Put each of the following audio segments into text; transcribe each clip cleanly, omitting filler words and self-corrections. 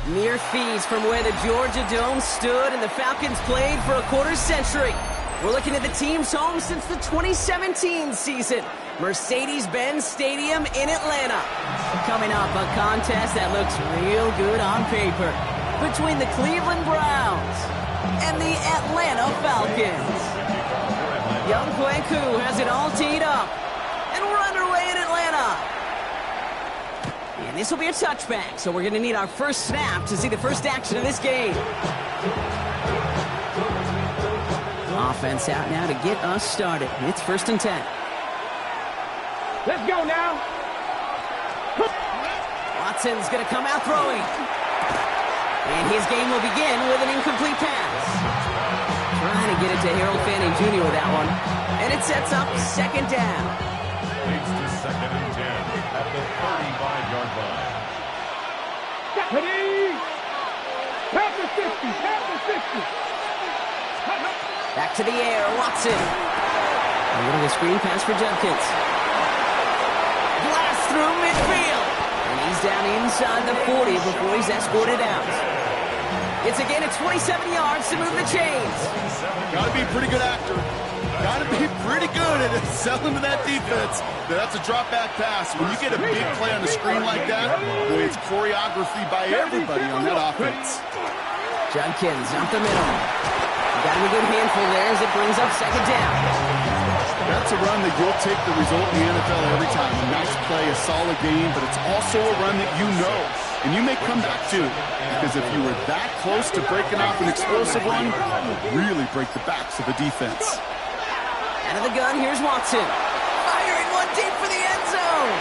Mere feet from where the Georgia Dome stood and the Falcons played for a quarter century. We're looking at the team's home since the 2017 season. Mercedes-Benz Stadium in Atlanta. Coming up, a contest that looks real good on paper between the Cleveland Browns and the Atlanta Falcons. Young Kweku has it all teed up, and we're underway in Atlanta. And this will be a touchback, so we're going to need our first snap to see the first action of this game. Offense out now to get us started. It's 1st and 10. Let's go now. Watson's going to come out throwing. And his game will begin with an incomplete pass. Trying to get it to Harold Fanning Jr. with that one. And it sets up 2nd down. Leads to 2nd and 10 at the 35-yard line. Pass the 50, pass the 50. Back to the air, Watson. A little screen pass for Judkins. Blast through midfield. And he's down inside the 40 before he's escorted out. It's a gain of 27 yards to move the chains. Got to be a pretty good actor. Got to be pretty good at selling to that defense. That's a drop-back pass. When you get a big play on the screen like that, boy, it's choreography by everybody on that offense. Judkins up the middle. Got him a good handful there as it brings up 2nd down. That's a run that you'll take the result in the NFL every time. A nice play, a solid game, but it's also a run that you know. And you may come back to, because if you were that close to breaking off an explosive run, it would really break the backs of the defense. Out of the gun, here's Watson. Firing one deep for the end zone.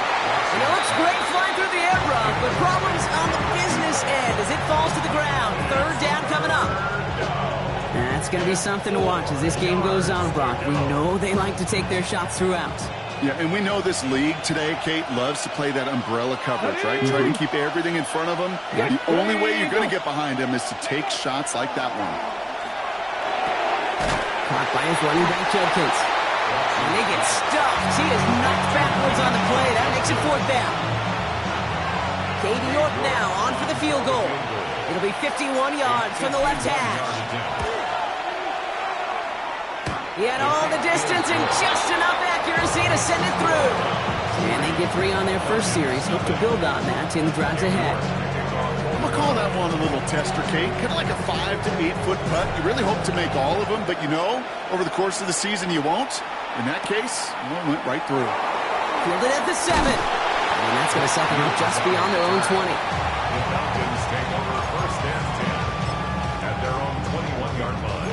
And it looks great flying through the air, Brock, but problems on the business end as it falls to the ground. 3rd down coming up. That's going to be something to watch as this game goes on, Brock. We know they like to take their shots throughout. Yeah, and we know this league today, Kate, loves to play that umbrella coverage, right? Try to keep everything in front of them. Yep. The only way you're going to get behind them is to take shots like that one. Caught by his running back, Judkins. And they get stuffed. He is knocked backwards on the play. That makes it 4th down. Katie Norton now on for the field goal. It'll be 51 yards from the left hash. He had all the distance and just enough accuracy to send it through. And they get 3 on their first series. Hope to build on that in the drives ahead. I'm going to call that one a little tester, Kate. Kind of like a 5 to 8 foot putt. You really hope to make all of them, but you know, over the course of the season, you won't. In that case, it went right through. Fielded at the 7. And that's going to set them up just beyond their own 20. The Falcons take over 1st and 10 at their own 21-yard line.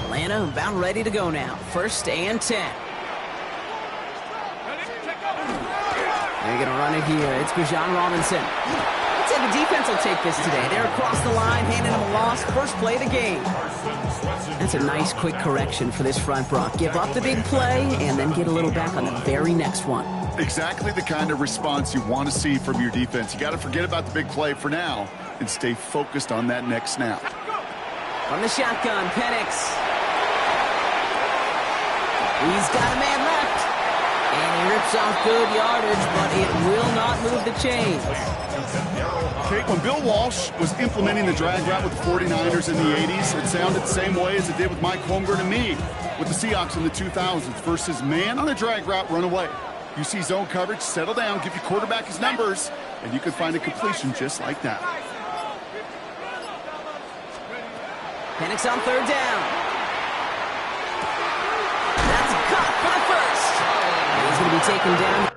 Atlanta about ready to go now. 1st and 10. They're going to run it here. It's Bijan Robinson. I'd say the defense will take this today. They're across the line, handing them a loss. First play of the game. That's a nice, quick correction for this front, Brock. Give up the big play and then get a little back on the very next one. Exactly the kind of response you want to see from your defense. You got to forget about the big play for now and stay focused on that next snap. From the shotgun, Penix. He's got a man left. And he rips off good yardage, but it will not move the chains. Okay, when Bill Walsh was implementing the drag route with the 49ers in the 80s, it sounded the same way as it did with Mike Holmgren and me with the Seahawks in the 2000s versus man on a drag route, run away. You see zone coverage, settle down, give your quarterback his numbers, and you can find a completion just like that. Penix on 3rd down. That's caught for the first. He's going to be taken down.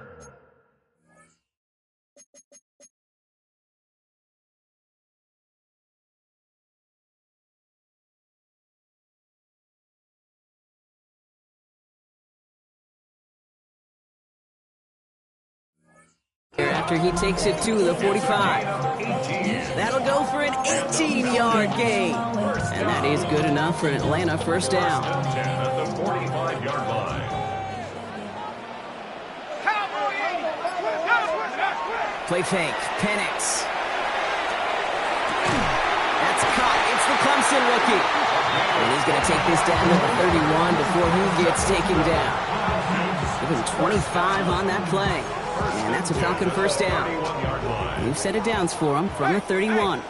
After he takes it to the 45. That'll go for an 18-yard gain. And that is good enough for an Atlanta 1st down. At the 45-yard line. Play fake. Penix. That's caught. It's the Clemson rookie. And he's going to take this down to the 31 before he gets taken down. The Even 25 on that play. And that's a Falcon first down. New set of downs for him from the 31.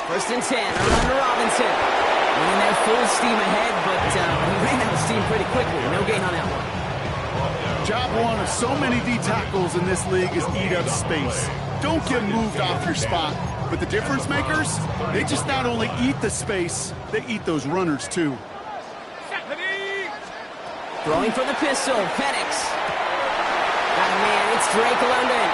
First and 10, around to Robinson. Running there full steam ahead, but he ran out of steam pretty quickly. No gain on that one. Job one of so many D tackles in this league is eat up space. Don't get moved off your spot. But the difference makers, they just not only eat the space, they eat those runners too. Throwing for the pistol, Penix. Oh man, it's Drake London.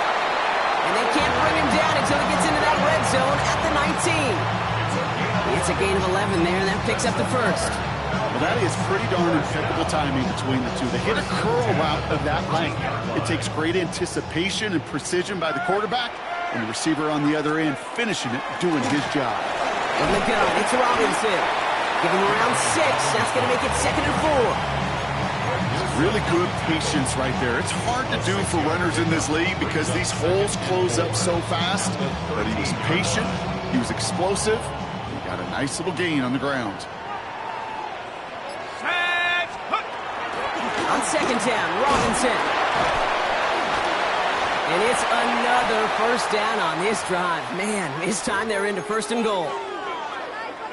And they can't bring him down until he gets into that red zone at the 19. It's a gain of 11 there, and that picks up the first. Well, that is pretty darn impeccable timing between the two. They hit a curl route of that length. It takes great anticipation and precision by the quarterback, and the receiver on the other end finishing it, doing his job. In the gun, it's Robinson. Giving him around 6. That's going to make it 2nd and 4. Really good patience right there. It's hard to do for runners in this league because these holes close up so fast. But he was patient, he was explosive, and he got a nice little gain on the ground. On second down, Robinson. And it's another first down on this drive. Man, this time they're into 1st and goal.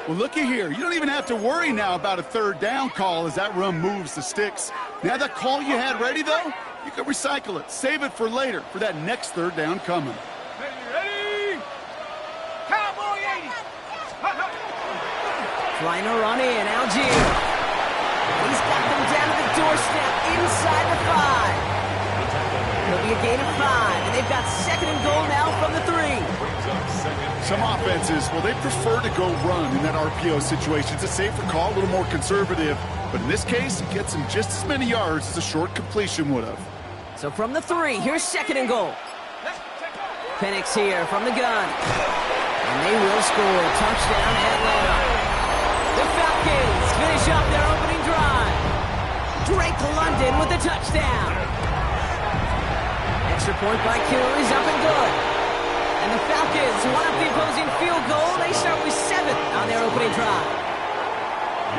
Well, looky here. You don't even have to worry now about a 3rd down call as that run moves the sticks. Now that call you had ready, though, you can recycle it. Save it for later, for that next 3rd down coming. Ready? Cowboy 80. Trying to run in, Algier. He's got them down to the doorstep inside the 5. It'll be a gain of 5, and they've got 2nd and goal now from the 3. Some offenses, well, they prefer to go run in that RPO situation. It's a safer call, a little more conservative. But in this case, it gets him just as many yards as a short completion would have. So from the 3, here's 2nd and goal. Penix here from the gun. And they will score. Touchdown, Atlanta. The Falcons finish up their opening drive. Drake London with the touchdown. Extra point by Q is up and good. And the Falcons won up the opposing field goal. They start with 7 on their opening drive.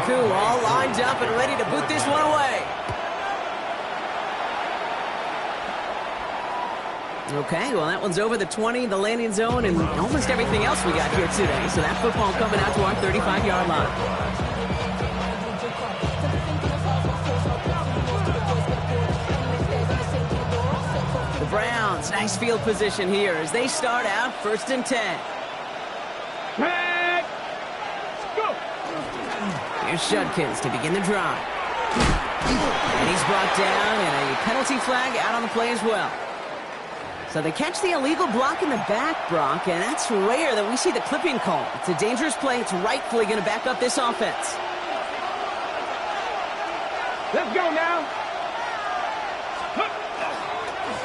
Q all lined up and ready to boot this one away. Okay, well, that one's over the 20, the landing zone, and almost everything else we got here today. So that football coming out to our 35-yard line. The Browns, nice field position here as they start out 1st and 10. Let's go. Here's Judkins to begin the drive. And he's brought down, and a penalty flag out on the play as well. So they catch the illegal block in the back, Brock, and that's rare that we see the clipping call. It's a dangerous play. It's rightfully going to back up this offense. Let's go now.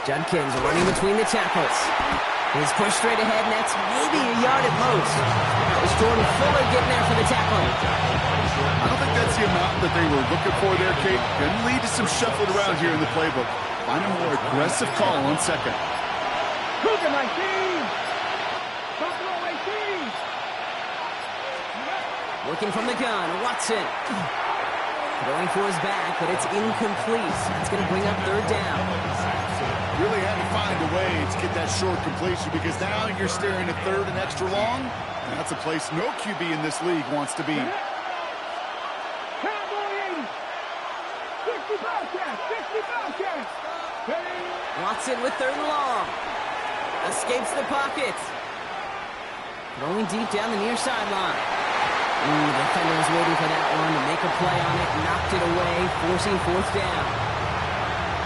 Judkins running between the tackles. He's pushed straight ahead, and that's maybe a yard at most. That was Jordan Fuller getting there for the tackle. I don't think that's the amount that they were looking for there, Kate. Going to lead to some shuffling around here in the playbook. Find a more aggressive call on 2nd. Cougar 19. Buffalo 18. Working from the gun, Watson. Going for his back, but it's incomplete. That's going to bring up 3rd down. Really had to find a way to get that short completion because now you're staring at 3rd and extra long. And that's a place no QB in this league wants to be. Cowboy 80. 65 cats. 65 cats. Watson with 3rd and long. Escapes the pocket. Throwing deep down the near sideline. The defender was waiting for that one to make a play on it. Knocked it away, forcing 4th down.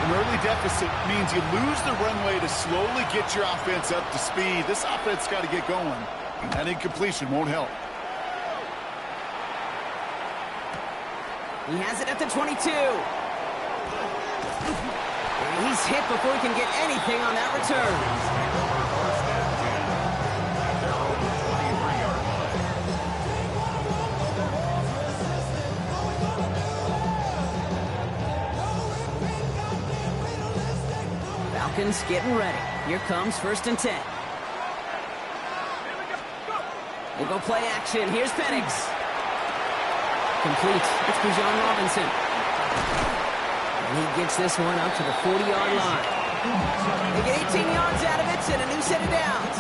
An early deficit means you lose the runway to slowly get your offense up to speed. This offense got to get going. And that incompletion won't help. He has it at the 22. And he's hit before he can get anything on that return. Falcons getting ready. Here comes 1st and 10. We'll go play action. Here's Penix. Complete. It's Bijan Robinson. And he gets this one up to the 40-yard line. They get 18 yards out of it and a new set of downs.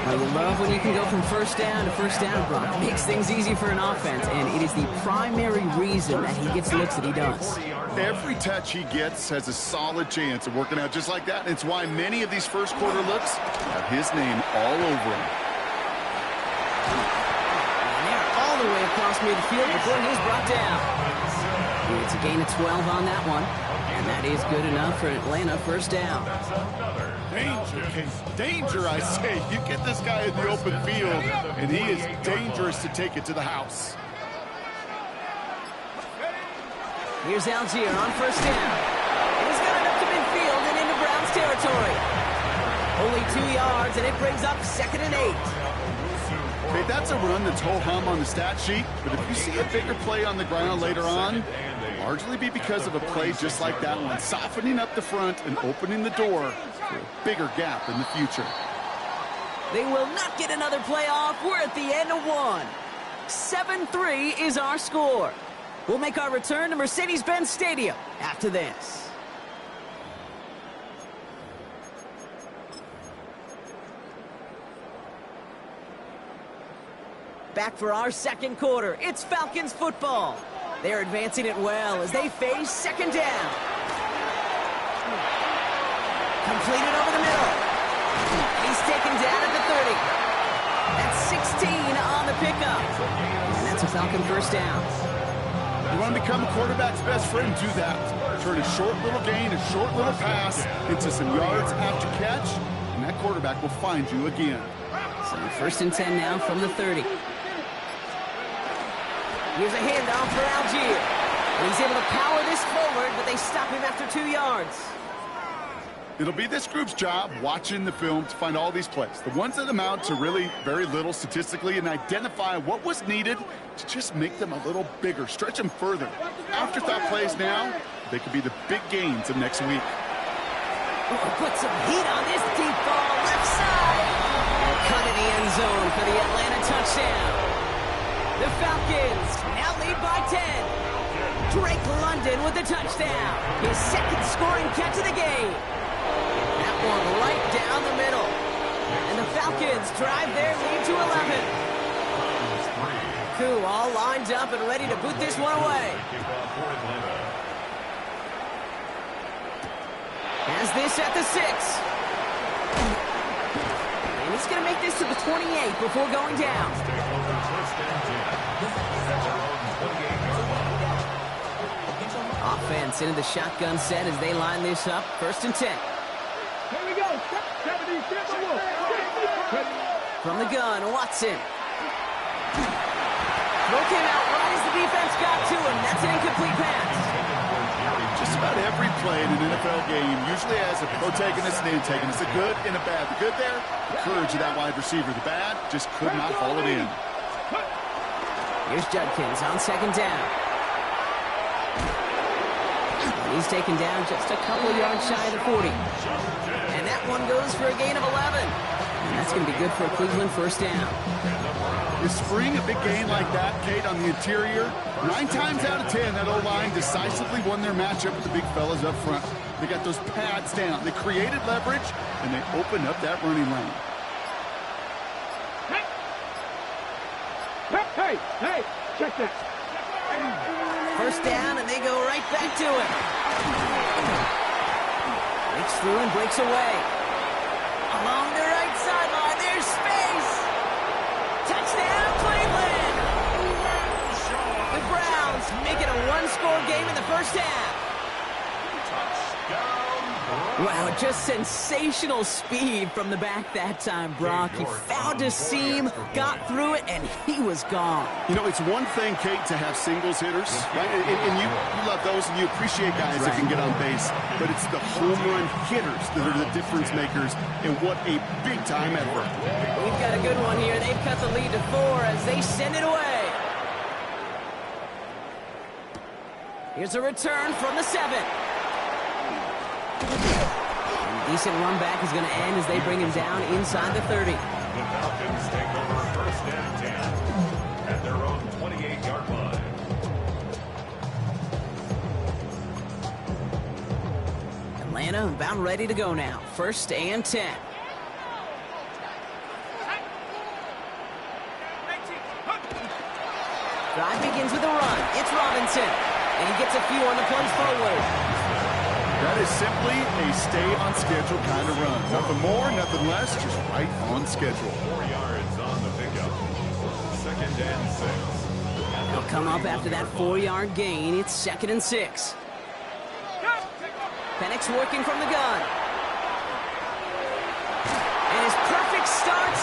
Well, you love when you can go from first down to first down, Brock. It makes things easy for an offense, and it is the primary reason that he gets looks that he does. Every touch he gets has a solid chance of working out just like that. It's why many of these first quarter looks have his name all over them. And they're all the way across midfield before he's brought down. It's a gain of 12 on that one. And that is good enough for Atlanta first down. Danger, Case. Danger, I say. You get this guy in the open field, and he is dangerous to take it to the house. Here's Algier on first down. And he's got it up to midfield and into Browns territory. Only 2 yards, and it brings up 2nd and 8. Okay, that's a run that's ho-hum on the stat sheet, but if you see a bigger play on the ground later on, largely be because of a play just like that one, softening up the front and opening the door for a bigger gap in the future. They will not get another playoff. We're at the end of one. 7-3 is our score. We'll make our return to Mercedes-Benz Stadium after this. Back for our second quarter. It's Falcons football. They're advancing it well as they face 2nd down. Completed over the middle. He's taken down at the 30. That's 16 on the pickup. And that's a Falcon first down. You want to become a quarterback's best friend, do that. Turn a short little gain, a short little pass into some yards after catch, and that quarterback will find you again. So 1st and 10 now from the 30. Here's a handoff for Algier. And he's able to power this forward, but they stop him after 2 yards. It'll be this group's job watching the film to find all these plays, the ones that amount to really very little statistically, and identify what was needed to just make them a little bigger, stretch them further. Afterthought plays now, they could be the big gains of next week. Put some heat on this deep ball, left side. And cut in the end zone for the Atlanta touchdown. The Falcons now lead by 10. Drake London with the touchdown. His 2nd scoring catch of the game. That one right down the middle. And the Falcons drive their lead to 11. Koo all lined up and ready to boot this one away. Has this at the 6. And he's going to make this to the 28 before going down. Offense into the shotgun set as they line this up. 1st and 10. Here we go. 70, From the gun, Watson. Throw came out right as the defense got to him. That's an incomplete pass. Just about every play in an NFL game usually has a protagonist and antagonist, a good and a bad. The good there, the courage of that wide receiver. The bad, just could not haul it in. Here's Judkins on 2nd down. He's taken down just a couple of yards shy of the 40. And that one goes for a gain of 11. And that's going to be good for a Cleveland first down. You spring a big gain like that, Kate, on the interior, 9 times out of 10, that O-line decisively won their matchup with the big fellas up front. They got those pads down. They created leverage, and they opened up that running lane. Hey, check that. First down, and they go right back to it. Breaks through and breaks away. Along the right sideline, there's space. Touchdown, Cleveland. The Browns make it a 1-score game in the first half. Wow, just sensational speed from the back that time, Brock. He found a seam, got through it, and he was gone. You know, it's one thing, Kate, to have singles hitters, right? And you love those, and you appreciate guys that can get on base. But it's the home run hitters that are the difference makers, and what a big-time effort. We've got a good one here. They've cut the lead to 4 as they send it away. Here's a return from the 7. And decent run back is going to end as they bring him down inside the 30. The Falcons take over 1st and 10 at their own 28-yard line. about ready to go now. 1st and 10. Drive begins with a run. It's Robinson. And he gets a few on the plunge forward. That is simply a stay-on-schedule kind of run. Nothing more, nothing less, just right on schedule. 4 yards on the pickup. 2nd and 6. They'll come up after that 4-yard gain. It's 2nd and 6. Penix working from the gun. And his perfect start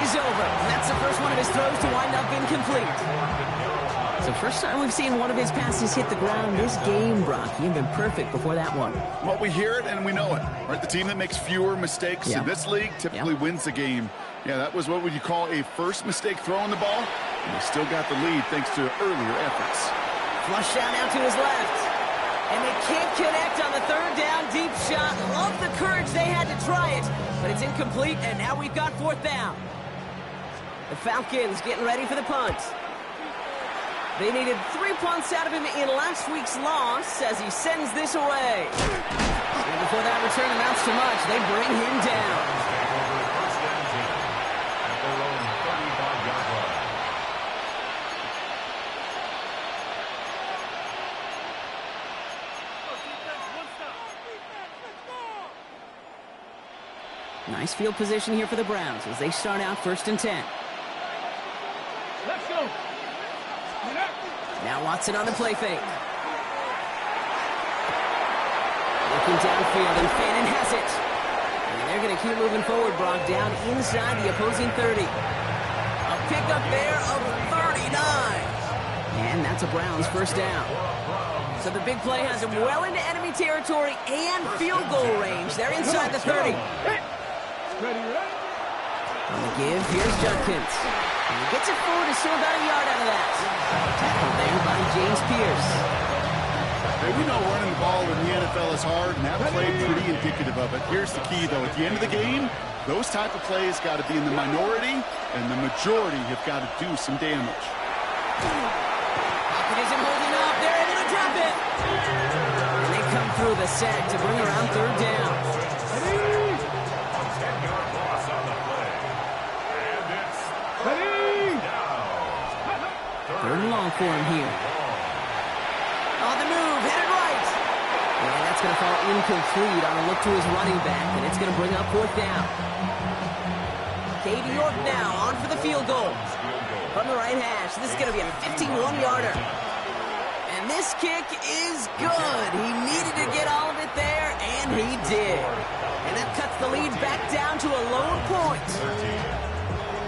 is over. And that's the first one of his throws to wind up incomplete. So first time we've seen one of his passes hit the ground this game, Brock. He had been perfect before that one. Well, we hear it and we know it, right? The team that makes fewer mistakes in this league typically wins the game. Yeah, that was what would you call a first mistake throwing the ball. And they still got the lead thanks to earlier efforts. Flush down now to his left. And they can't connect on the 3rd down deep shot. Love the courage they had to try it, but it's incomplete, and now we've got 4th down. The Falcons getting ready for the punt. They needed 3 punts out of him in last week's loss as he sends this away. And before that return amounts to much, they bring him down. First and 10 at their own 35-yard line. Nice field position here for the Browns as they start out 1st and 10. Let's go. Now Watson on the play fake. Looking downfield, and Fannin has it. And they're going to keep moving forward, Brock, down inside the opposing 30. A pickup there of 39. And that's a Browns 1st down. So the big play has them well into enemy territory and field goal range. They're inside the 30. Ready? On the give, here's Judkins. And he gets it forward to still about a yard out of that. Tackled there by James Pierce. Hey, we know running the ball in the NFL is hard, and that play pretty indicative of it. Here's the key, though. At the end of the game, those type of plays got to be in the minority, and the majority have got to do some damage. Pocket isn't holding up. They're able to drop it. And they come through the sack to bring around 3rd down. Third and long for him here. On the move, headed right. And that's going to fall incomplete on a look to his running back, and it's going to bring up 4th down. Katie York now on for the field goal. From the right hash, this is going to be a 51-yarder. And this kick is good. He needed to get all of it there, and he did. And that cuts the lead back down to a lone point.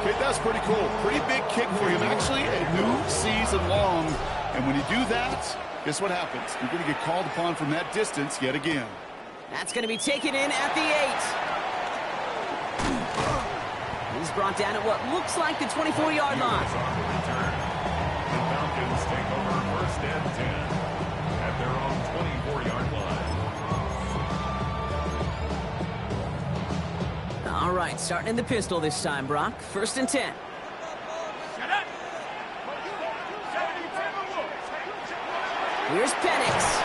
Okay, that's pretty cool. Pretty big kick for him. Actually, a new season long. And when you do that, guess what happens? You're going to get called upon from that distance yet again. That's going to be taken in at the 8. He's brought down at what looks like the 24-yard line. The Falcons take over 1st and 10 at their own 24-yard line. All right, starting in the pistol this time, Brock. 1st and 10. Here's Penix.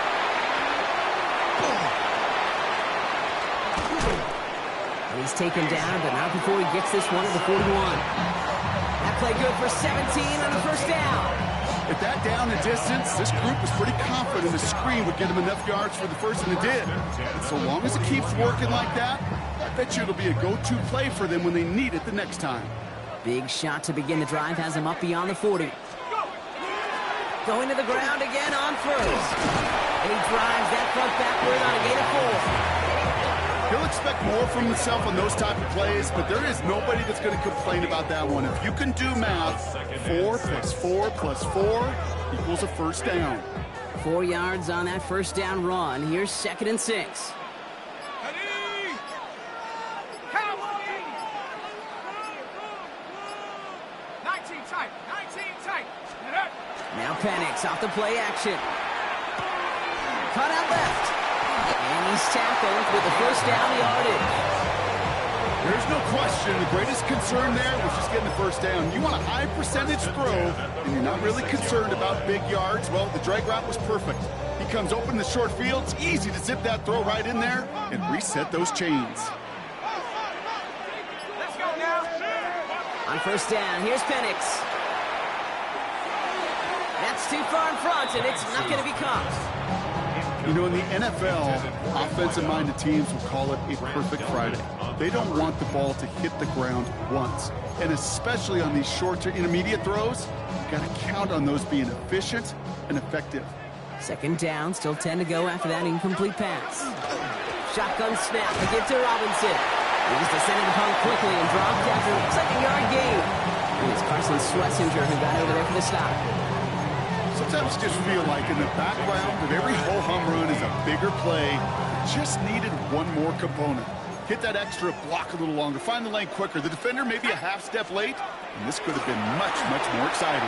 And he's taken down, but not before he gets this one at the 41. That play good for 17 on the 1st down. At that down and distance, this group was pretty confident the screen would get him enough yards for the first, and it did. And so long as it keeps working like that, I bet you it'll be a go-to play for them when they need it the next time. Big shot to begin the drive has him up beyond the 40. Going to the ground again on 1st. And he drives that front backward on a gain of 4. He'll expect more from himself on those type of plays, but there is nobody that's going to complain about that one. If you can do math, 4 plus 4 plus 4 equals a 1st down. 4 yards on that 1st down run. Here's 2nd and 6. Now Penix off the play action. Cut out left. And he's tackled with the 1st down yardage. There's no question. The greatest concern there was just getting the 1st down. You want a high percentage throw, and you're not really concerned about big yards. Well, the drag route was perfect. He he comes open in the short field. It's easy to zip that throw right in there and reset those chains. Let's go now. On first down, here's Penix. That's too far in front, and it's not going to be caught. You know, in the NFL, offensive-minded teams will call it a perfect Friday. They don't want the ball to hit the ground once. And especially on these short to intermediate throws, you got to count on those being efficient and effective. Second down, still 10 to go after that incomplete pass. Shotgun snap, they give to Robinson. He's descended upon quickly and dropped after a second-yard gain. And it's Carson Schlesinger who got over there for the stop. Sometimes you just feel like in the background of every ho-hum run is a bigger play. Just needed one more component. Hit that extra block a little longer. Find the lane quicker. The defender may be a half step late, and this could have been much, much more exciting.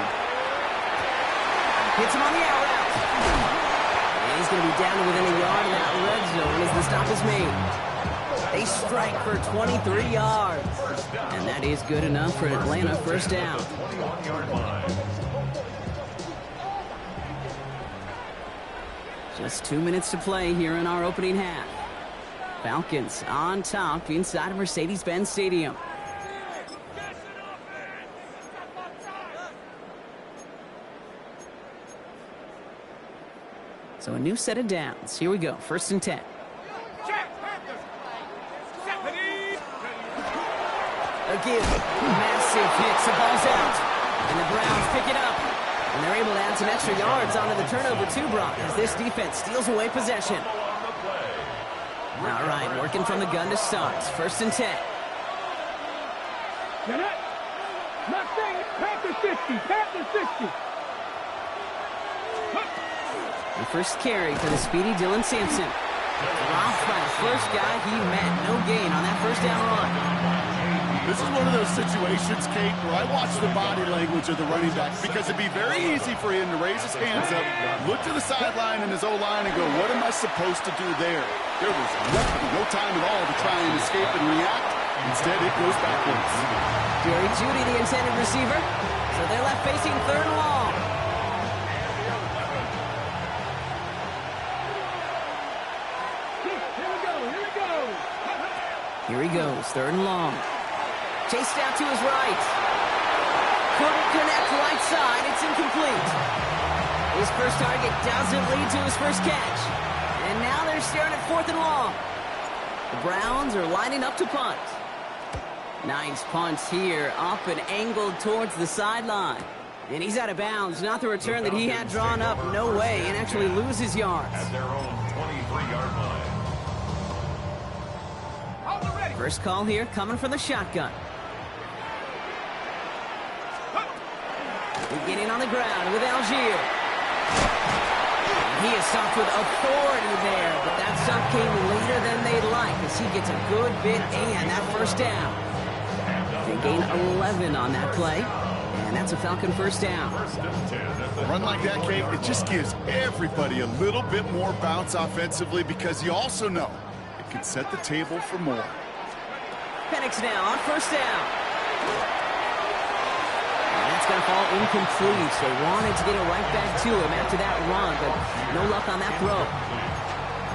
Hits him on the out route. And he's going to be down to within a yard in that red zone as the stop is made. They strike for 23 yards. And that is good enough for Atlanta first down. 21-yard line. Just 2 minutes to play here in our opening half. Falcons on top inside of Mercedes-Benz Stadium. So a new set of downs. Here we go. First and 10. Again, massive hits. The ball's out. And the Browns pick it up. And they're able to add some extra yards onto the turnover too, Brock, as this defense steals away possession. All right, working from the gun to start. First and 10. Panther 60. Panther 60. The first carry for the speedy Dylan Sampson. Dropped by the first guy he met. No gain on that first down run. This is one of those situations, Kate, where I watch the body language of the running back because it'd be very easy for him to raise his hands up, look to the sideline and his O-line and go, what am I supposed to do there? There was no time at all to try and escape and react. Instead, it goes backwards. Jerry Jeudy, the intended receiver. So they're left facing third and long. Here he goes, third and long. Chased out to his right. Couldn't connect right side. It's incomplete. His first target doesn't lead to his first catch. And now they're staring at fourth and long. The Browns are lining up to punt. Nice punt here, up and angled towards the sideline. And he's out of bounds. Not the return that he had drawn up. No way. And actually loses yards. At their own 23-yard line. First call here coming from the shotgun. Beginning on the ground with Algier. He is stopped with authority there, but that stop came later than they'd like as he gets a good bit and that first down. They gain 11 on that play, and that's a Falcon first down. A run like that, Kate, it just gives everybody a little bit more bounce offensively because you also know it can set the table for more. Penix now on first down. And that's going to fall incomplete. So wanted to get it right back to him after that run, but no luck on that throw.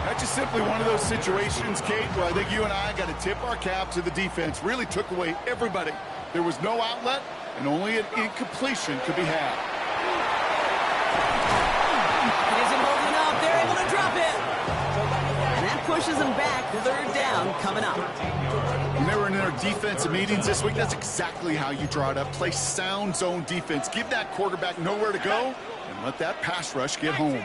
That's just simply one of those situations, Kate, where I think you and I got to tip our cap to the defense. Really took away everybody. There was no outlet, and only an incompletion could be had. It isn't holding up. They're able to drop it. And that pushes them back. Third down coming up. When they were in their defensive meetings this week, that's exactly how you draw it up. Play sound zone defense. Give that quarterback nowhere to go, and let that pass rush get home.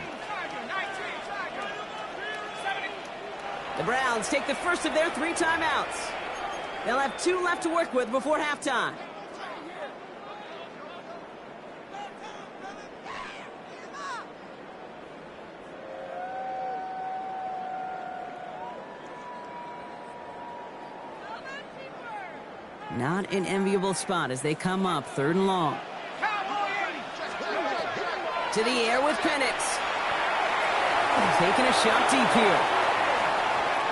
The Browns take the first of their 3 timeouts. They'll have 2 left to work with before halftime. Not an enviable spot as they come up third and long. To the air with Penix. Taking a shot deep here.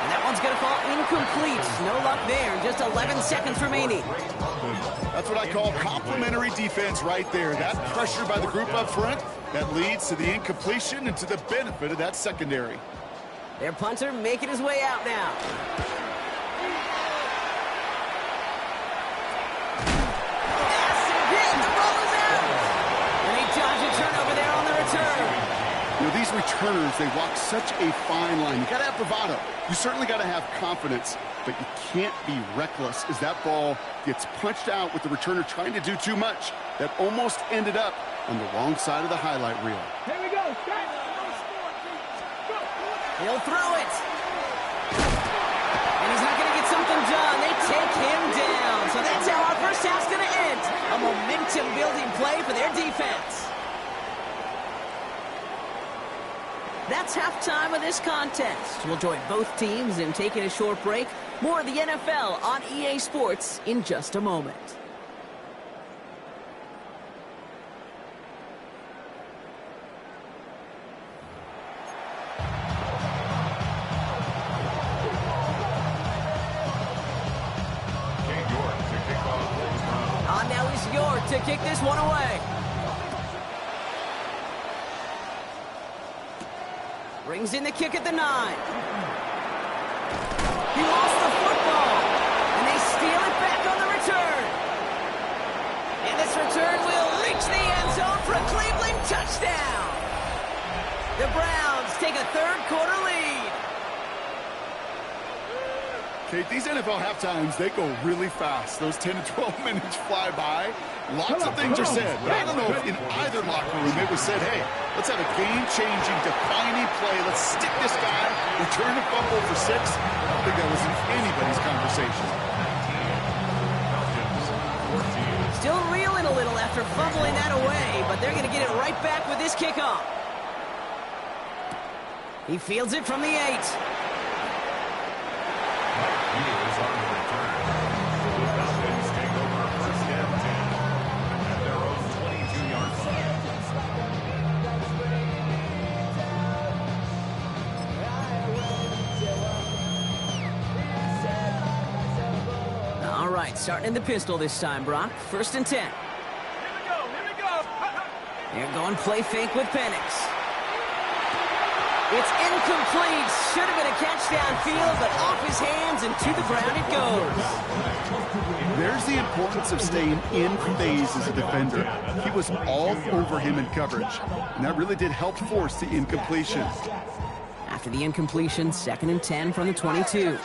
And that one's going to fall incomplete. No luck there. Just 11 seconds remaining. That's what I call complementary defense right there. That pressure by the group up front, that leads to the incompletion and to the benefit of that secondary. Their punter making his way out now. Massive hit, the ball is out. And they dodge a turnover there on the return. You know, these returners, they walk such a fine line. You got to have bravado. You certainly got to have confidence, but you can't be reckless as that ball gets punched out with the returner trying to do too much. That almost ended up on the wrong side of the highlight reel. Here we go. He'll throw it. And he's not going to get something done. They take him down. So that's how our first half's going to end. A momentum-building play for their defense. That's halftime of this contest. We'll join both teams in taking a short break. More of the NFL on EA Sports in just a moment. On now is York to kick this one away. Brings in the kick at the 9. He lost the football, and they steal it back on the return. And this return will reach the end zone for a Cleveland touchdown. The Browns take a third-quarter lead. Kate, these NFL halftimes, they go really fast. Those 10 to 12 minutes fly by. Lots of things are said, but I don't know if in either locker room it was said, hey, let's have a game-changing, defining play. Let's stick this guy, return a fumble for 6. I don't think that was in anybody's conversation. Still reeling a little after fumbling that away, but they're going to get it right back with this kickoff. He fields it from the 8. All right, starting in the pistol this time, Brock. 1st and 10. Here we go. They're going play fake with Penix. It's incomplete. Should have been a catch downfield, but off his hands and to the ground it goes. There's the importance of staying in phase as a defender. He was all over him in coverage, and that really did help force the incompletion. After the incompletion, 2nd and 10 from the 22.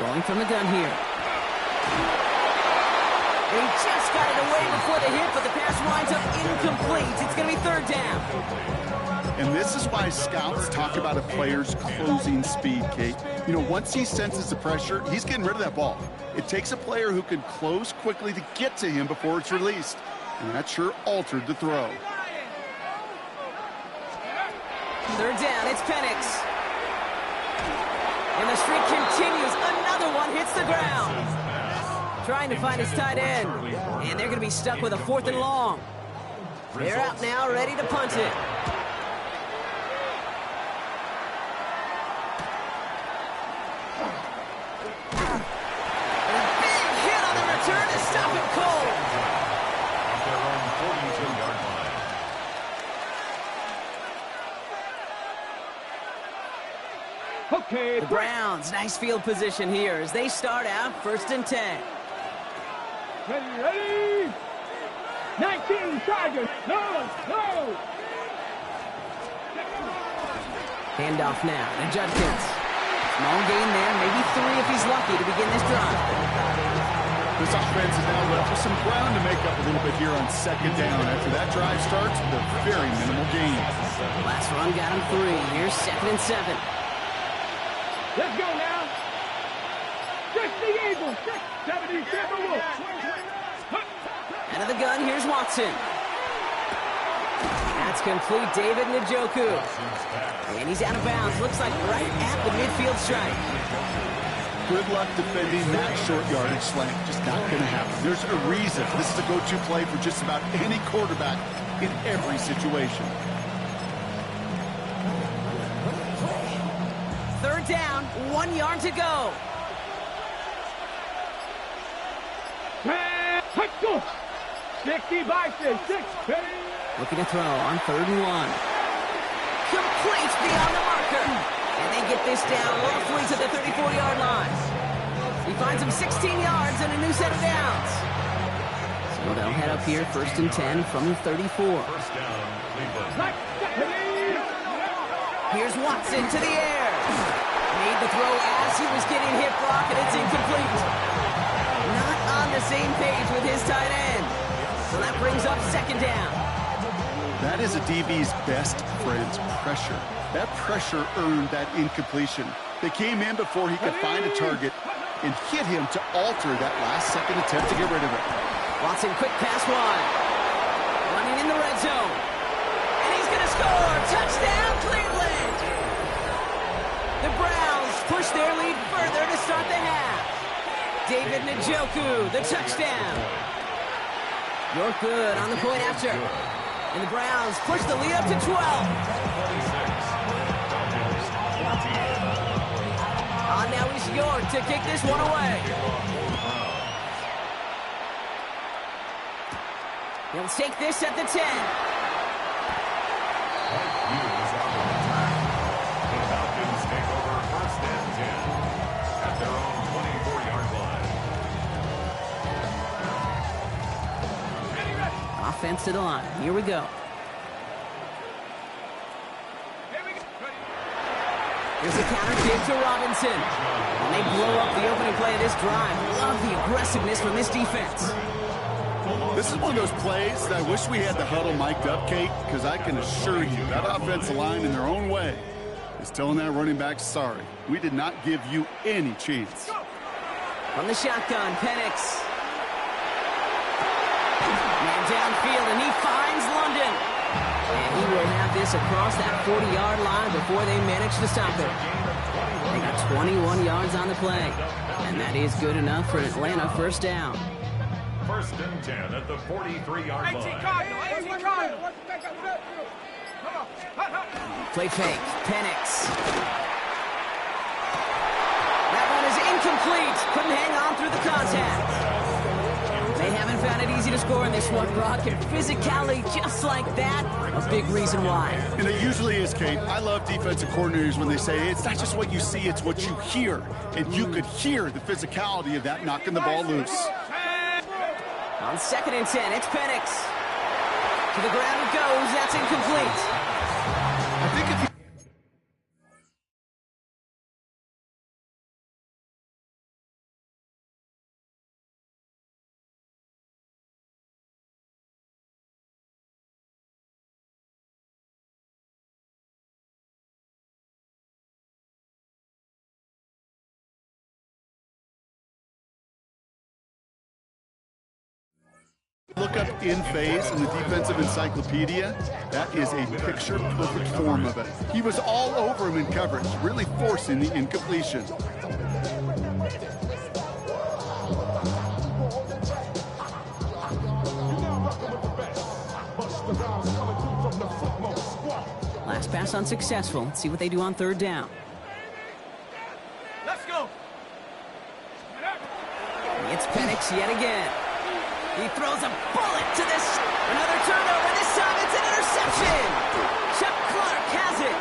Rolling from the gun here. He just got it away before the hit, but the pass winds up incomplete. It's going to be 3rd down. And this is why scouts talk about a player's closing speed, Kate. You know, once he senses the pressure, he's getting rid of that ball. It takes a player who can close quickly to get to him before it's released. And that sure altered the throw. 3rd down, it's Penix. And the streak continues. Another one hits the ground. Trying to find his tight end. And they're going to be stuck with a 4th and long. They're out now, ready to punt it. And a big hit on the return to stop it cold. Their own 42-yard line. Okay. The Browns, nice field position here as they start out 1st and 10. Ready. 19 Chargers. No. Handoff now to Judkins. Small gain there, maybe 3 if he's lucky to begin this drive. This offense is now left with some ground to make up a little bit here on 2nd down. After that drive starts with a very minimal gain. Last run got him 3. Here's 2nd and 7. Let's go now. 60 Eagles. 77 Wolves. Out of the gun, here's Watson. That's complete, David Njoku. And he's out of bounds. Looks like right at the midfield stripe. Good luck defending that short yardage slant. Just not going to happen. There's a reason. This is a go-to play for just about any quarterback in every situation. 3rd down, 1 yard to go. Go. 60 by 6. Looking to throw on 3rd and 1. Complete beyond the marker. And they get this down roughly to the 34-yard line. He finds him 16 yards and a new set of downs. So they'll head up here 1st and 10 from the 34. First down, Cleveland. Here's Watson to the air. Made the throw as he was getting hit block, and it's incomplete. Not on the same page with his tight end. So that brings up 2nd down. That is a DB's best friend, pressure. That pressure earned that incompletion. They came in before he could find a target and hit him to alter that last-second attempt to get rid of it. Watson, quick pass one. Running in the red zone. And he's going to score. Touchdown, Cleveland. The Browns push their lead further to start the half. David Njoku, the touchdown. You're good on the point after. And the Browns push the lead up to 12. Now is York to kick this one away. He'll take this at the 10. The Falcons take over 1st and 10 at their own 24-yard line. Offense to the line. Here we go. Here's a counter kick to Robinson. And they blow up the opening play of this drive. Love the aggressiveness from this defense. This is one of those plays that I wish we had the huddle mic'd up, Kate, because I can assure you that offensive line in their own way is telling that running back, sorry, we did not give you any chance. From the shotgun, Penix. Man downfield, and he finds London. And he will have this across that 40-yard line before they manage to stop it. They got 21 yards on the play. And that is good enough for Atlanta 1st down. 1st and 10 at the 43-yard line. Play fake, Penix. That one is incomplete. Couldn't hang on through the contact. They haven't found it easy to score in this one, Brock, and physicality just like that, a big reason why. And it usually is, Kate. I love defensive coordinators when they say it's not just what you see, it's what you hear. And you could hear the physicality of that knocking the ball loose. On 2nd and 10, it's Penix. To the ground it goes. That's incomplete. I think if you look up in phase in the defensive encyclopedia, that is a picture-perfect form of it. He was all over him in coverage, really forcing the incompletion. Last pass unsuccessful. Let's see what they do on 3rd down. Let's go. It's Penix yet again. He throws a bullet to this. Another turnover. This time it's an interception. Chuck Clark has it.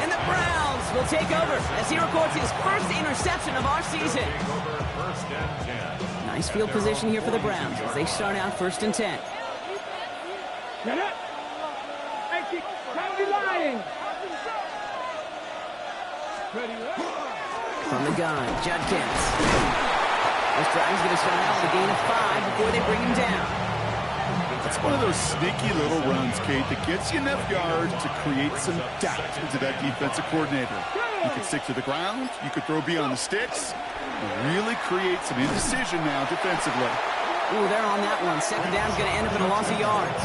And the Browns will take over as he records his 1st interception of our season. Nice field position here for the Browns as they start out 1st and 10. From the gun, Judkins. This drive is going to start out with a gain of 5 before they bring him down. It's one of those sneaky little runs, Kate, that gets you enough yards to create some doubt into that defensive coordinator. You could stick to the ground, you could throw beyond the sticks, and really create some indecision now defensively. Ooh, they're on that one. 2nd down is going to end up in a loss of yards.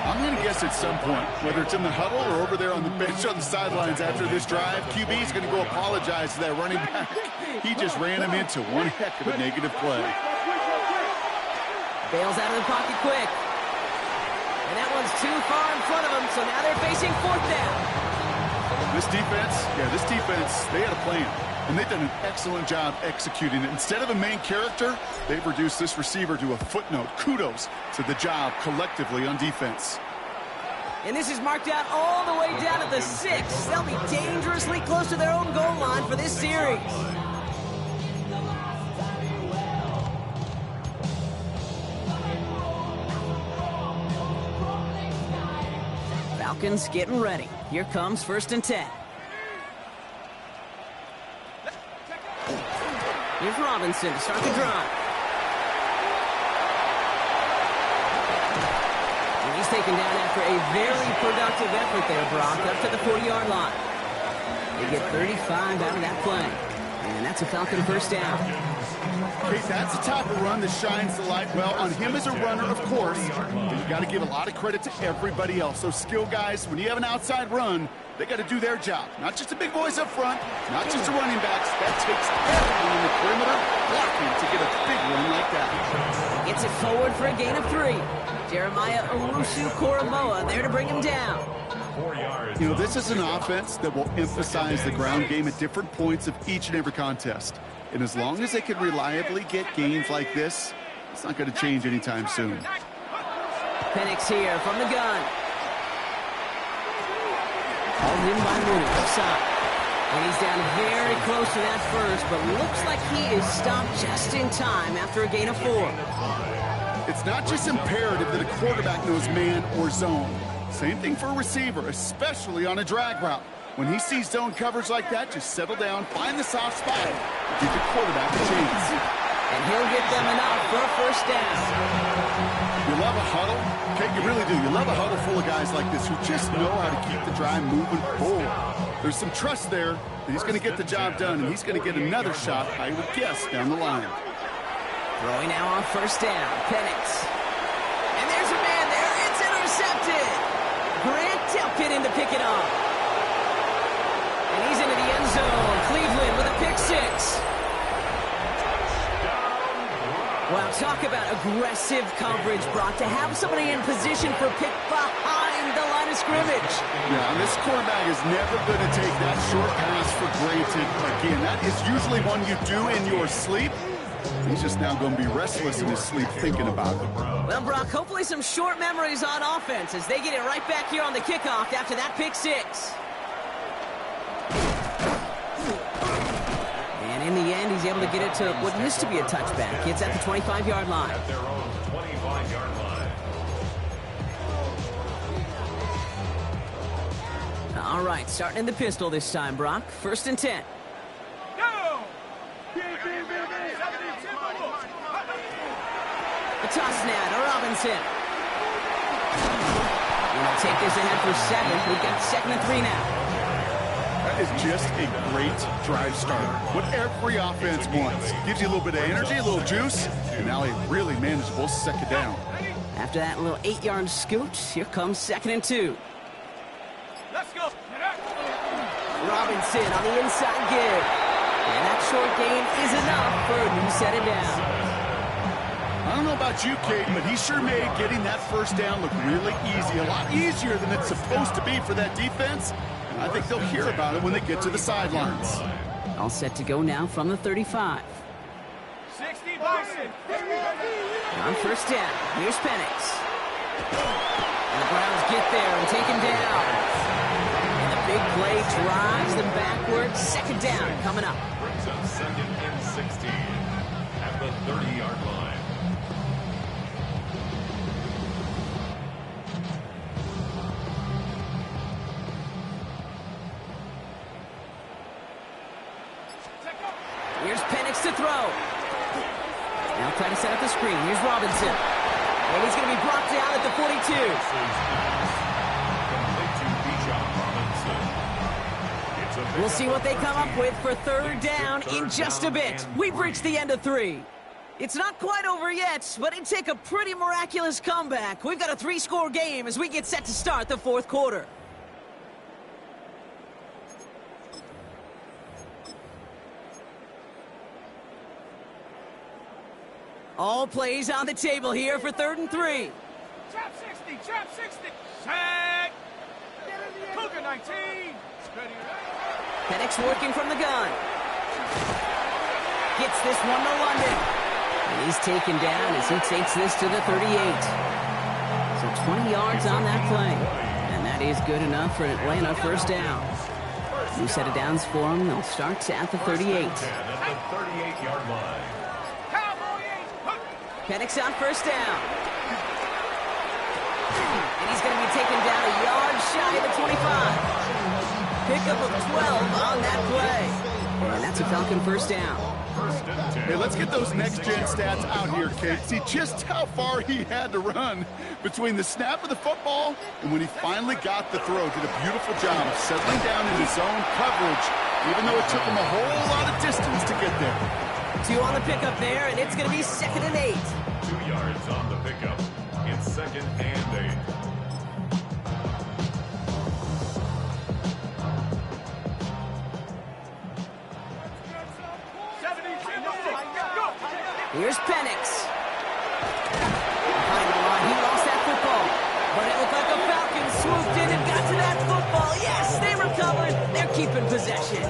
I'm going to guess at some point, whether it's in the huddle or over there on the bench on the sidelines after this drive, QB is going to go apologize to that running back. He just ran him into one heck of a negative play. Bails out of the pocket quick. And that one's too far in front of him, so now they're facing 4th down. This defense, they had a plan. And they've done an excellent job executing it. Instead of a main character, they've reduced this receiver to a footnote. Kudos to the job collectively on defense. And this is marked out all the way down at the 6. They'll be dangerously close to their own goal line for this series. Falcons getting ready. Here comes 1st and 10. Here's Robinson to start the drive. And he's taken down after a very productive effort there, Brock, up to the 40-yard line. They get 35 out of that play. And that's a Falcon 1st down. Okay, that's the type of run that shines the light well on him as a runner, of course. But you got to give a lot of credit to everybody else. Those skill guys, when you have an outside run, they got to do their job. Not just the big boys up front, not just the running backs. That takes everyone in the perimeter blocking to get a big run like that. Gets it forward for a gain of 3. Jeremiah Owusu-Koramoah there to bring him down. 4 yards. You know, this is an offense that will emphasize the ground game at different points of each and every contest. And as long as they can reliably get gains like this, it's not going to change anytime soon. Penix here from the gun. Called in by Mooney, offside. And he's down very close to that first, but looks like he is stopped just in time after a gain of 4. It's not just imperative that a quarterback knows man or zone. Same thing for a receiver, especially on a drag route. When he sees zone coverage like that, just settle down, find the soft spot, and give the quarterback a chance. And he'll get them enough for a 1st down. You love a huddle? Okay, you really do. You love a huddle full of guys like this who just know how to keep the drive moving forward. There's some trust there that he's going to get the job done, and he's going to get another shot, I would guess, down the line. Throwing now on 1st down, Penix. And there's a man there. It's intercepted. Grant Delpit in to pick it up. And he's into the end zone. Cleveland with a pick 6. Wow, talk about aggressive coverage, Brock. To have somebody in position for pick behind the line of scrimmage. Yeah, and this quarterback is never going to take that short pass for granted again. That is usually one you do in your sleep. He's just now going to be restless in his sleep thinking about it. Well, Brock, hopefully some short memories on offense as they get it right back here on the kickoff after that pick 6. And in the end, he's able to get it to what used to be a touchback. It's at the 25-yard line. At their own 25-yard line. All right, starting in the pistol this time, Brock. 1st and 10. Go! A toss now to Robinson. And we'll take this ahead for 7. We've got 2nd and 3 now. That is just a great drive starter. What every offense wants. Gives you a little bit of energy, a little juice, and now a really manageable 2nd down. After that little 8-yard scoot, here comes 2nd and 2. Let's go! Robinson on the inside give. And that short gain is enough for a new set it down. I don't know about you, Kate, but he sure made getting that 1st down look really easy. A lot easier than it's supposed to be for that defense. And I think they'll hear about it when they get to the sidelines. All set to go now from the 35. 60 Boston. On 1st down, here's Penix. And the Browns get there and take him down. And the big play drives them backwards. 2nd down coming up. Brings up 2nd and 16 at the 30-yard line. Here's Penix to throw. Now try to set up the screen. Here's Robinson. And he's going to be brought down at the 42. We'll see what they come up with for 3rd down in just a bit. We've reached the end of 3. It's not quite over yet, but it'd take a pretty miraculous comeback. We've got a 3-score game as we get set to start the 4th quarter. All plays on the table here for 3rd and 3. Trap 60, trap 60. Sack. Cougar 19. Penix working from the gun. Gets this one to London. And he's taken down as he takes this to the 38. So 20 yards on that play. And that is good enough for an Atlanta first down. New set of downs for them. They'll start at the 38. At the 38-yard line. Penix on first down. And he's going to be taken down a yard shy of the 25. Pickup of 12 on that play. And that's a Falcon first down. Hey, let's get those next-gen stats out here, Kate. See just how far he had to run between the snap of the football and when he finally got the throw. Did a beautiful job of settling down in his zone coverage, even though it took him a whole lot of distance to get there. 2 on the pickup there, and it's going to be 2nd and 8. 2 yards on the pickup. It's 2nd and 8. Here's Penix. Behind the line, he lost that football. But it looked like the Falcons swooped in and got to that football. Yes, they recovered. They're keeping possession.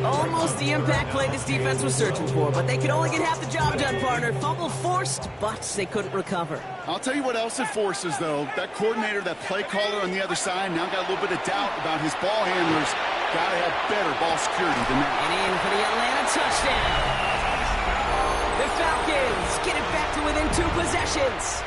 Almost the impact play this defense was searching for, but they could only get half the job done, partner. Fumble forced, but they couldn't recover. I'll tell you what else it forces, though. That coordinator, that play caller on the other side, now got a little bit of doubt about his ball handlers. Got to have better ball security than that. And in for the Atlanta touchdown. The Falcons get it back to within 2 possessions.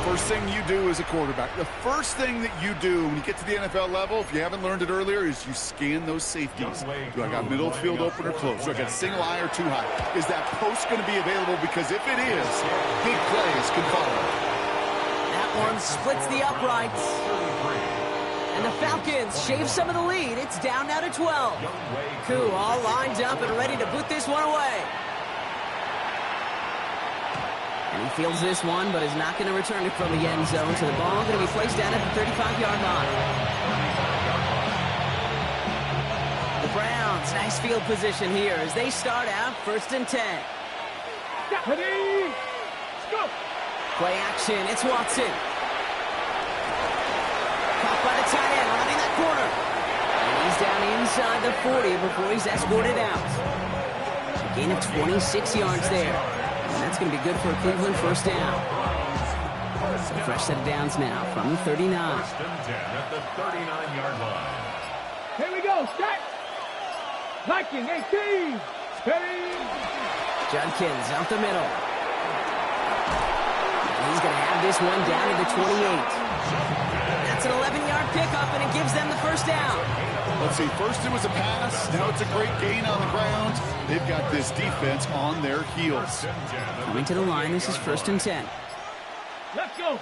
First thing you do as a quarterback, the first thing that you do when you get to the NFL level, if you haven't learned it earlier, is you scan those safeties. Do I got middle field open or close? Do I got a single eye or too high? Is that post going to be available? Because if it is, big plays can follow. That one splits the uprights. And the Falcons shave some of the lead. It's down now to 12. Koo all lined up and ready to put this one away. And he fields this one, but is not going to return it from the end zone. So the ball going to be placed down at the 35-yard line. The Browns, nice field position here as they start out 1st and 10. Ready, go. Play action, it's Watson. Caught by the tight end, running that corner. And he's down inside the 40 before he's escorted out. A gain of 26 yards there. And that's going to be good for a Cleveland first down. So fresh set of downs now from the 39. 1st and 10 at the 39-yard line. Here we go, set. Liking 18. Ready. Judkins out the middle. And he's going to have this one down to the 28. That's an 11-yard pickup, and it gives them the first down. Let's see, first it was a pass, now it's a great gain on the ground. They've got this defense on their heels. Coming to the line, this is 1st and 10. Let's go.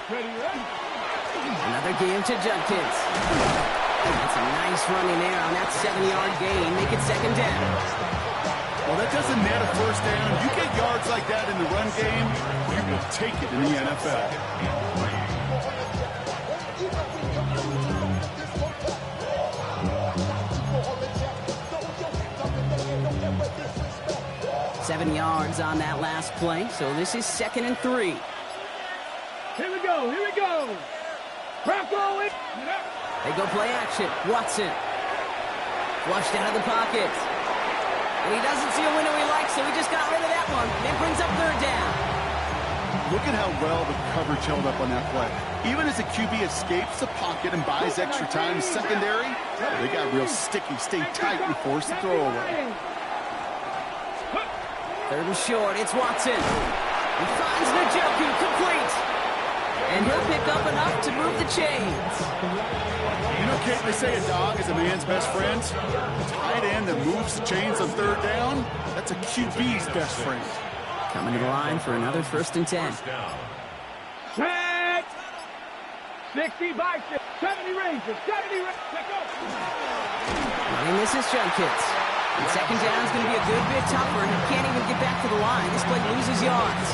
Ready, ready. Another game to Judkins. That's a nice running there on that 7-yard gain. Make it 2nd down. Well, that doesn't net a first down. You get yards like that in the run game, you will take it in the NFL. Seven yards on that last play, so this is 2nd and 3. Here we go, here we go. Bronco it. They go play action. Watson. Flushed out of the pocket. And he doesn't see a window he likes, so he just got rid of that one. It brings up 3rd down. Look at how well the coverage held up on that play. Even as the QB escapes the pocket and buys extra time secondary, they got real sticky, stay tight, and force the throw away. 3rd and short, it's Watson. He finds Njoku, complete. And he'll pick up enough to move the chains. You know, Kate, they say a dog is a man's best friend. A tight end that moves the chains on 3rd down, that's a QB's best friend. Coming to the line for another 1st and 10. Set. 60 by 70 Rangers, 70 Rangers. Let's go. And this is Judkins. And 2nd down is going to be a good bit tougher, and he can't even get back to the line. This play loses yards.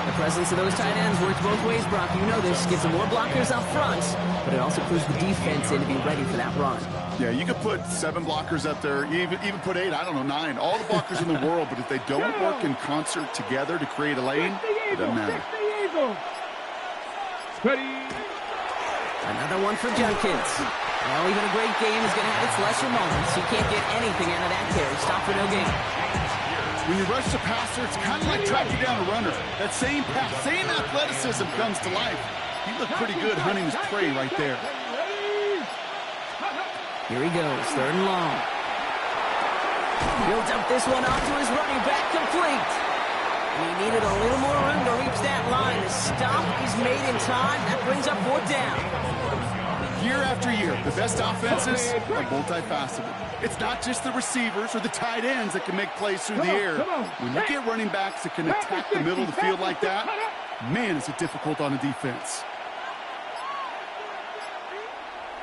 The presence of those tight ends works both ways, Brock. You know this. Gives them more blockers up front, but it also puts the defense in to be ready for that run. Yeah, you could put 7 blockers up there, even put 8, I don't know, 9. All the blockers in the world, but if they don't work in concert together to create a lane, it doesn't matter. Ready. Another one for Judkins. Well, even a great game is going to have its lesser moments. You can't get anything out of that carry. Stop for no gain. When you rush the passer, it's kind of like tracking down a runner. That same pass, same athleticism comes to life. He looked pretty good hunting his prey right there. Here he goes, 3rd and long. Builds up this one onto his running back, complete. And he needed a little more room to reach that line. The stop is made in time. That brings up 4th down. Year after year, the best offenses are multifaceted. It's not just the receivers or the tight ends that can make plays through the air. When you get running backs that can attack the middle of the field like that, man, is it difficult on a defense.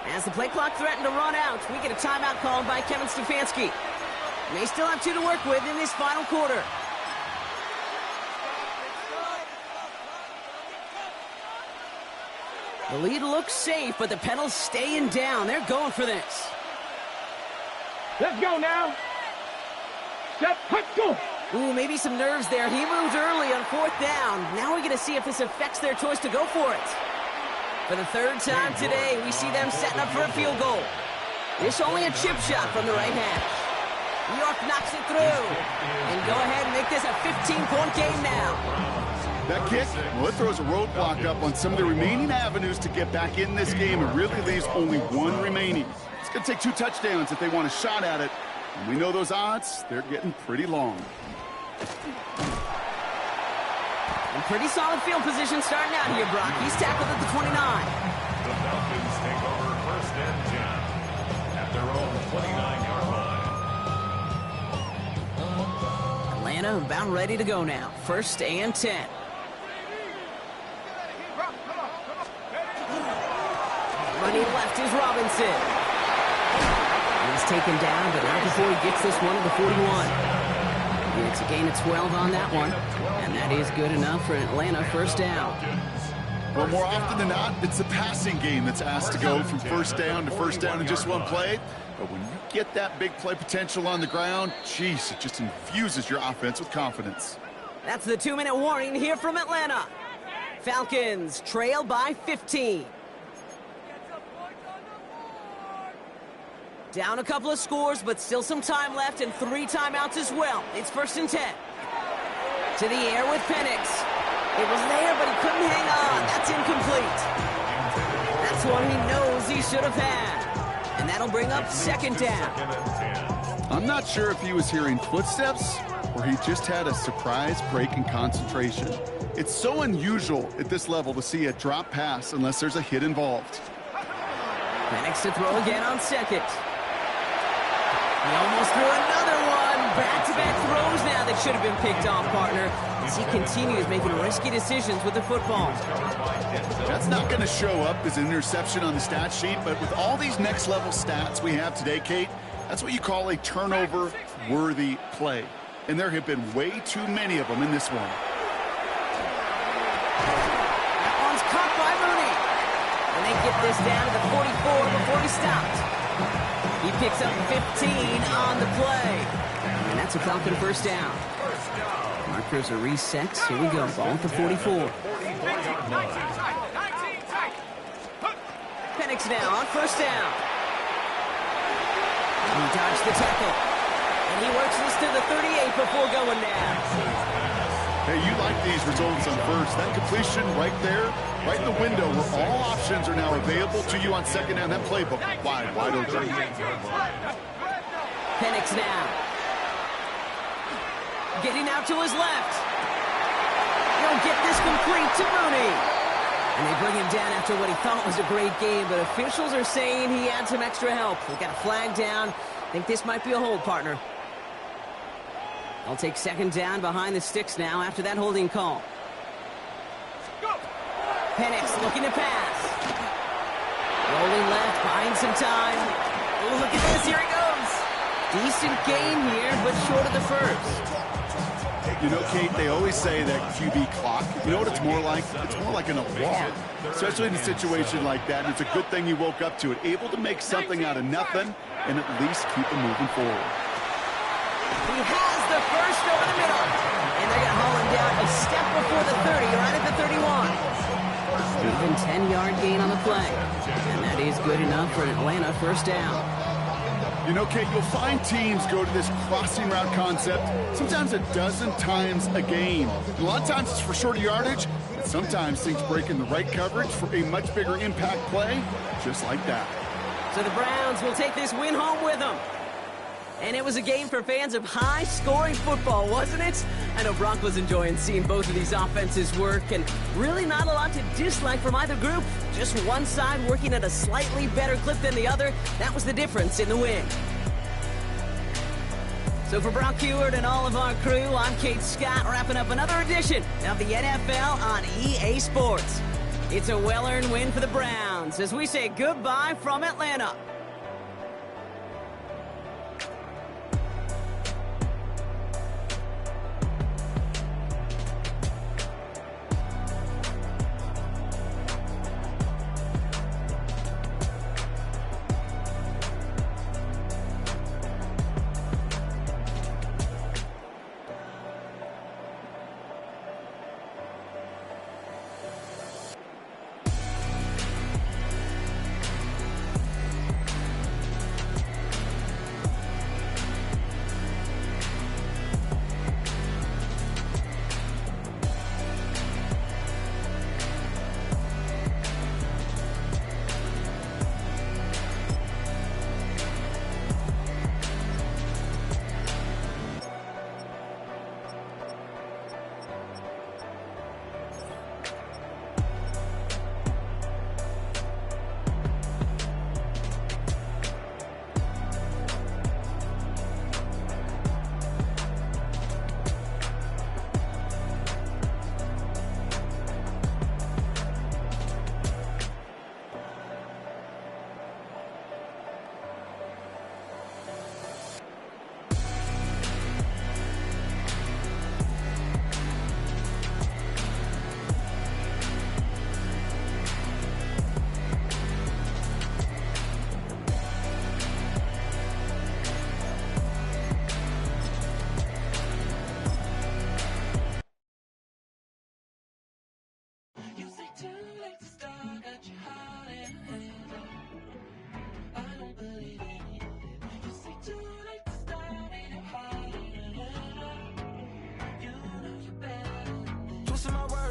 As the play clock threatened to run out, we get a timeout called by Kevin Stefanski. They still have 2 to work with in this final quarter. The lead looks safe, but the pedals staying down. They're going for this. Let's go now. Set, let's go. Ooh, maybe some nerves there. He moved early on 4th down. Now we're going to see if this affects their choice to go for it. For the 3rd time today, we see them setting up for a field goal. This only a chip shot from the right hash. New York knocks it through. And go ahead and make this a 15-point game now. That kick, well, it throws a roadblock up on some of the remaining avenues to get back in this game and really leaves only 1 remaining. It's going to take 2 touchdowns if they want a shot at it. And we know those odds, they're getting pretty long. And pretty solid field position starting out here, Brock. He's tackled at the 29. The Falcons take over 1st and 10 at their own 29-yard line. Atlanta about ready to go now. 1st and 10. Running left is Robinson. He's taken down, but not before he gets this one to the 41. It's a gain of 12 on that one, and that is good enough for Atlanta 1st down. Well, more often than not, it's the passing game that's asked to go from 1st down to 1st down in just 1 play. But when you get that big play potential on the ground, geez, it just infuses your offense with confidence. That's the 2-minute warning here from Atlanta. Falcons trail by 15. Down a couple of scores, but still some time left and 3 timeouts as well. It's 1st and 10. To the air with Penix. It was there, but he couldn't hang on. That's incomplete. That's one he knows he should have had. And that'll bring up 2nd down. I'm not sure if he was hearing footsteps or he just had a surprise break in concentration. It's so unusual at this level to see a drop pass unless there's a hit involved. Penix to throw again on 2nd. He almost threw another one. Back-to-back throws now that should have been picked off, partner, as he continues making risky decisions with the football. That's not going to show up as an interception on the stat sheet, but with all these next-level stats we have today, Kate, that's what you call a turnover-worthy play. And there have been way too many of them in this one. That one's caught by Mooney. And they get this down to the 44 before he stopped. He picks up 15 on the play. And that's a Falcon 1st down. Markers are reset. Here we go. Ball at the 44. Penix now on 1st down. He dodged the tackle. And he works this to the 38 before going down. Hey, you like these results on 1st. That completion right there, right in the window where all options are now available to you on 2nd down. That playbook wide open. Penix now. Getting out to his left. He'll get this complete to Mooney. And they bring him down after what he thought was a great game, but officials are saying he had some extra help. They got a flag down. I think this might be a hold, partner. I'll take 2nd down behind the sticks now after that holding call. Penix looking to pass. Rolling left, buying some time. Oh, look at this, here he goes. Decent gain here, but short of the 1st. You know, Kate, they always say that QB clock, you know what it's more like? It's more like an alarm, especially in a situation like that. And it's a good thing you woke up to it, able to make something out of nothing and at least keep them moving forward. He has the 1st over the middle. And they're going to haul him down a step before the 30, right at the 31. even 10-yard gain on the play. And that is good enough for an Atlanta first down. You know, Kate, you'll find teams go to this crossing route concept sometimes a dozen times a game. A lot of times it's for shorter yardage, but sometimes things break in the right coverage for a much bigger impact play, just like that. So the Browns will take this win home with them. And it was a game for fans of high-scoring football, wasn't it? I know Brock was enjoying seeing both of these offenses work, and really not a lot to dislike from either group. Just one side working at a slightly better clip than the other. That was the difference in the win. So for Brock Heward and all of our crew, I'm Kate Scott, wrapping up another edition of the NFL on EA Sports. It's a well-earned win for the Browns as we say goodbye from Atlanta.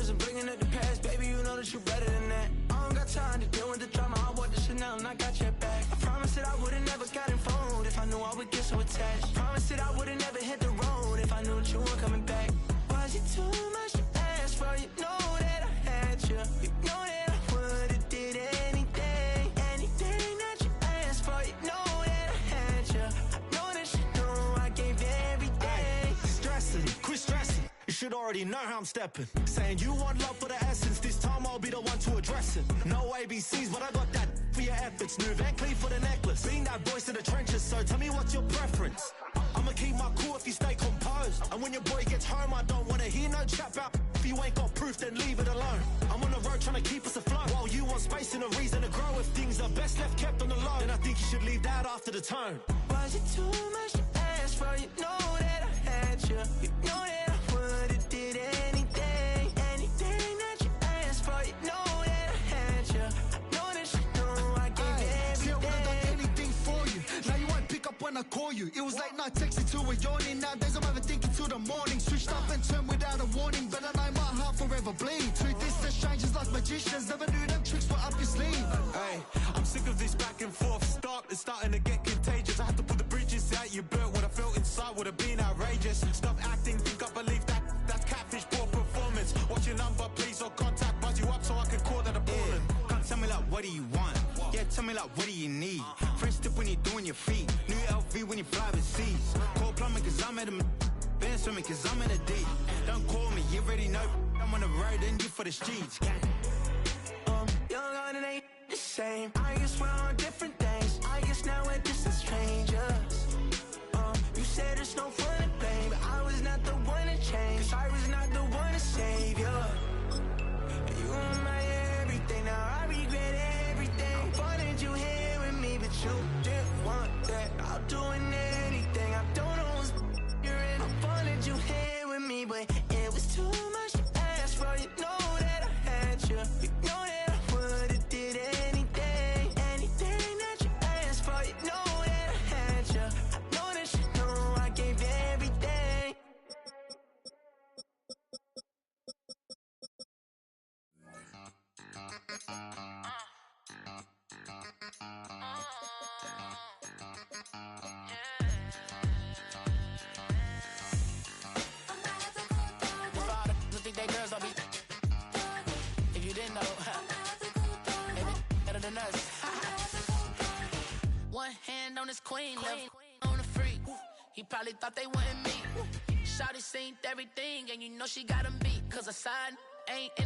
And bringing up the past, baby, you know that you better than that. I don't got time to deal with the drama. I want the Chanel and I got your back. I promised that I would've never gotten phoned if I knew I would get so attached. Promised that I would've never hit the road if I knew that you weren't coming back. Was it too much to ask for? You know that I had you. You know that I would've did anything, anything that you asked for. You know that I had you. I know that you know I gave everything. Stressing, quit stressing. You should already know how I'm stepping. Saying you want love for the essence. This time I'll be the one to address it. No ABCs, but I got that for your efforts. New Van Cleef for the necklace. Being that voice in the trenches, so tell me what's your preference. I'ma keep my cool if you stay composed. And when your boy gets home, I don't wanna hear no chat about. If you ain't got proof, then leave it alone. I'm on the road trying to keep us afloat. While you want space and a reason to grow. If things are best left kept on the low, then I think you should leave that after the tone. Was it too much to ask for? You know that I had you. You know that I would've did anything, anything that you asked for. You know that I had you. I know that you know I gave everything. See, I would've done anything for you. Now you won't pick up when I call you. It was late night texting till we're yawning. Nowadays I'm overthinking till the morning. Switched up and turned without a warning, but I know my heart forever bleeds. Truth is that strangers like magicians never knew them tricks were up your sleeve. Hey, I'm sick of this back and forth. It's starting to get contagious. I had to put the bridges out you built. What I felt inside would have been outrageous. Stop acting, think I believe that. That's catfish, poor performance. What's your number, please, or contact. Buzz you up so I can call that a ballin'. Can't tell me like, what do you want? Yeah, tell me like, what do you need? French tip when you're doing your feet. New LV when you fly overseas. Call plumbing cause I'm at a band swimming cause I'm in a deep. Don't call me, you already know. I'm on the road and you for the streets. Young on it ain't the same. I guess we're on different things. I guess now we're distant strangers. You said it's no fun to blame, but I was not the one to change. Cause I was not the one to save you. You were my everything, now I regret everything. I wanted you here with me, but you didn't want that. I'll do anything, I don't know what's you're in. I wanted you here with me, but it was too much to ask for. You know that I had you. You know that I gay girls don't be. If you didn't know, maybe better than us. One hand on his queen, left on the freak. He probably thought they wouldn't meet. Shawty seen everything, and you know she got him beat. Cause a side ain't in the